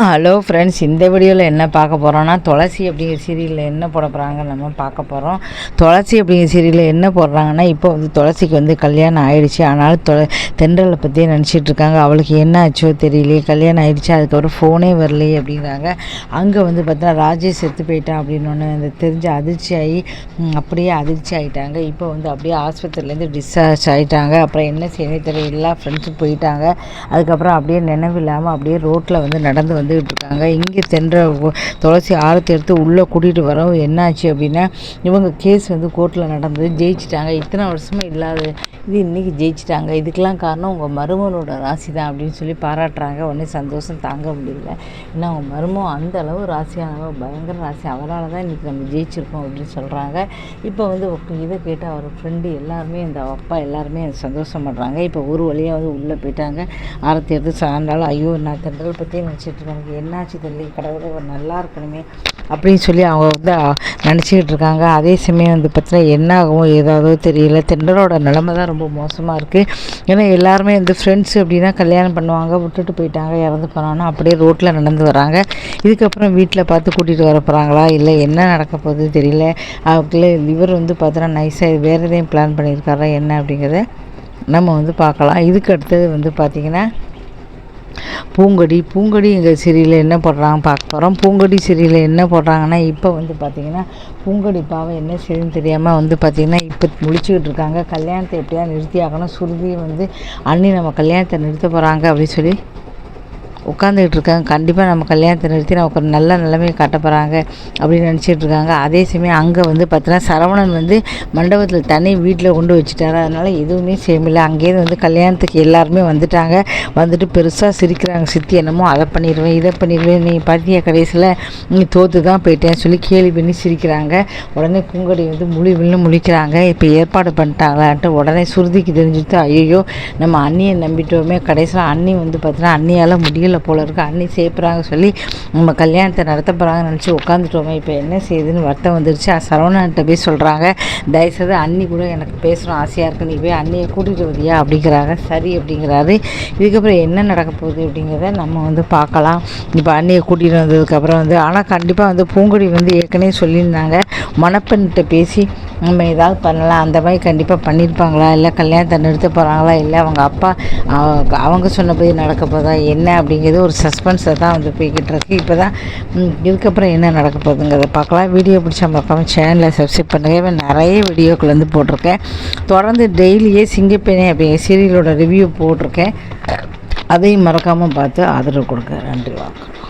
Hello friends, இந்த வீடியோவில் என்ன பார்க்க போகிறோன்னா துளசி அப்படிங்கிற சீரியலில் என்ன போட போகிறாங்கன்னு நம்ம பார்க்க போகிறோம். துளசி அப்படிங்கிற சீரியலில் என்ன போடுறாங்கன்னா, இப்போ வந்து துளசிக்கு வந்து கல்யாணம் ஆகிடுச்சு. ஆனாலும் தென்றலை பற்றியே நினச்சிட்டு இருக்காங்க. அவளுக்கு என்ன ஆச்சோ தெரியலையே, கல்யாணம் ஆகிடுச்சு, அதுக்கப்புறம் ஃபோனே வரலையே அப்படிங்கிறாங்க. அங்கே வந்து பார்த்தா ராஜேஷ் செத்து போயிட்டான் அப்படின்னு ஒன்று அந்த தெரிஞ்ச அதிர்ச்சி ஆகி அப்படியே அதிர்ச்சி ஆகிட்டாங்க. இப்போ வந்து அப்படியே ஆஸ்பத்திரியிலேருந்து டிஸ்சார்ஜ் ஆகிட்டாங்க. அப்புறம் என்ன செய்யணும் தெரியல, எல்லா ஃப்ரெண்ட்ஸும் போயிட்டாங்க. அதுக்கப்புறம் அப்படியே நினைவு இல்லாமல் அப்படியே ரோட்டில் வந்து நடந்து வந்துகிட்டு இருக்காங்க. இங்கே துளசி ஆரத்தி எடுத்து உள்ளே கூட்டிகிட்டு வரோம். என்னாச்சு அப்படின்னா, இவங்க கேஸ் வந்து கோர்ட்டில் நடந்தது, ஜெயிச்சிட்டாங்க. இத்தனை வருஷமாக இல்லாத இது இன்றைக்கி ஜெயிச்சிட்டாங்க. இதுக்கெல்லாம் காரணம் உங்கள் மருமனோட ராசி தான் அப்படின்னு சொல்லி பாராட்டுறாங்க. உடனே சந்தோஷம் தாங்க முடியல. ஏன்னா அவங்க மருமம் அந்த அளவு ராசியானவ, பயங்கர ராசி, அவரால் தான் இன்றைக்கி நம்ம ஜெயிச்சிருக்கோம் அப்படின்னு சொல்கிறாங்க. இப்போ வந்து இதை கேட்டு அவர் ஃப்ரெண்டு எல்லாருமே, இந்த அப்பா எல்லாருமே சந்தோஷம் பண்ணுறாங்க. இப்போ ஒரு வழியாக வந்து உள்ளே போயிட்டாங்க. ஆரத்தி எடுத்து சாயந்தாலும், ஐயோ நான் தென்றல் பற்றியே நினச்சிட்டு இருக்கேன், எனக்கு என்னாச்சு தெரியல, கடவுளை ஒரு நல்லா இருக்கணுமே அப்படின்னு சொல்லி அவங்க வந்து நினச்சிக்கிட்டு இருக்காங்க. அதே சமயம் வந்து பார்த்தீங்கன்னா என்ன ஆகும் ஏதாவது தெரியல. தென்றலோட நிலைமை தான் ரொம்ப மோசமாக இருக்குது. ஏன்னா எல்லாருமே வந்து ஃப்ரெண்ட்ஸு அப்படின்னா கல்யாணம் பண்ணுவாங்க, விட்டுட்டு போயிட்டாங்க, இறந்து போனாங்கன்னா அப்படியே ரோட்டில் நடந்து வராங்க. இதுக்கப்புறம் வீட்டில் பார்த்து கூட்டிகிட்டு வர போகிறாங்களா, இல்லை என்ன நடக்க போகுது தெரியல. அவங்களே இவர் வந்து பார்த்தோன்னா நைஸாக வேறு எதையும் பிளான் பண்ணியிருக்காரா என்ன அப்படிங்கிறத நம்ம வந்து பார்க்கலாம். இதுக்கு அடுத்தது வந்து பார்த்திங்கன்னா பூங்கொடி எங்கள் சீரியலில் என்ன போடுறாங்க பார்க்க போகிறோம். பூங்கொடி சீரியலில் என்ன போடுறாங்கன்னா, இப்போ வந்து பார்த்திங்கன்னா பூங்கொடி பாவம் என்ன செய்யுன்னு தெரியாமல் வந்து பார்த்திங்கன்னா இப்போ முழிச்சுக்கிட்டு இருக்காங்க. கல்யாணத்தை எப்படியா நிறுத்தி ஆகணும், சுருதியை வந்து அண்ணி நம்ம கல்யாணத்தை நிறுத்த போகிறாங்க அப்படின்னு சொல்லி உட்காந்துக்கிட்டு இருக்காங்க. கண்டிப்பாக நம்ம கல்யாணத்தை நிறுத்தி நமக்கு ஒரு நல்ல நிலைமையை காட்ட போகிறாங்க அப்படின்னு நினச்சிட்டு இருக்காங்க. அதே சமயம் அங்கே வந்து பார்த்தீங்கன்னா சரவணன் வந்து மண்டபத்தில் தனி வீட்டில் கொண்டு வச்சுட்டாரு. அதனால் எதுவுமே செய்யமில்லை. அங்கேயிருந்து வந்து கல்யாணத்துக்கு எல்லாருமே வந்துட்டாங்க. வந்துட்டு பெருசாக சிரிக்கிறாங்க. சித்தி என்னமோ அதை பண்ணிடுவேன், இதை பண்ணிடுவேன், நீ பார்த்தியா கடைசியில் நீ தோற்று தான் போயிட்டேன்னு சொல்லி கேலி பண்ணி சிரிக்கிறாங்க. உடனே பூங்கொடி வந்து முழிக்கிறாங்க. இப்போ ஏற்பாடு பண்ணிட்டாங்களான்ட்டு உடனே சுருதிக்கு தெரிஞ்சுட்டு, ஐயோ நம்ம அண்ணியை நம்பிட்டோமே, கடைசியில் அண்ணி வந்து பார்த்தீங்கன்னா அண்ணியால் முடியல போல இருக்குது, அண்ணி சேர்ப்புறாங்க சொல்லி நம்ம கல்யாணத்தை நடத்த போகிறாங்கன்னு நினச்சி உட்காந்துட்டோமே, இப்போ என்ன செய்யுதுன்னு வருத்தம் வந்துருச்சு. சரவணன்கிட்ட போய் சொல்கிறாங்க, தயவுசெய்து அண்ணி கூட எனக்கு பேசணும் ஆசையாக இருக்குது, நீ போய் அண்ணியை கூட்டிகிட்டு வரியா அப்படிங்கிறாங்க. சரி அப்படிங்கிறாரு. இதுக்கப்புறம் என்ன நடக்க போகுது அப்படிங்கிறத நம்ம வந்து பார்க்கலாம். இப்போ அண்ணியை கூட்டிகிட்டு வந்ததுக்கப்புறம் வந்து ஆனால் கண்டிப்பாக வந்து பூங்கொடி வந்து ஏற்கனவே சொல்லியிருந்தாங்க, மணப்பெண்கிட்ட பேசி நம்ம ஏதாவது பண்ணலாம், அந்த மாதிரி கண்டிப்பாக பண்ணியிருப்பாங்களா, இல்லை கல்யாணத்தை நிறுத்த போகிறாங்களா, இல்லை அவங்க அப்பா அவங்க சொன்னபடி நடக்க போதா என்ன அப்படிங்கிறது ஒரு சஸ்பென்ஸை தான் வந்து போய்கிட்டு இருக்கு. இப்போ தான் இதுக்கப்புறம் என்ன நடக்க போகுதுங்கிறத பார்க்கலாம். வீடியோ பிடிச்சா மறக்காமல் சேனலை சப்ஸ்கிரைப் பண்ணுங்கள். நிறைய வீடியோக்கள் வந்து போட்டிருக்கேன். தொடர்ந்து டெய்லியே சிங்கப்பெண்ணே அப்படிங்கிற சீரியலோட ரிவ்யூ போட்டிருக்கேன். அதையும் மறக்காமல் பார்த்து ஆதரவு கொடுங்க. நன்றி, வணக்கம்.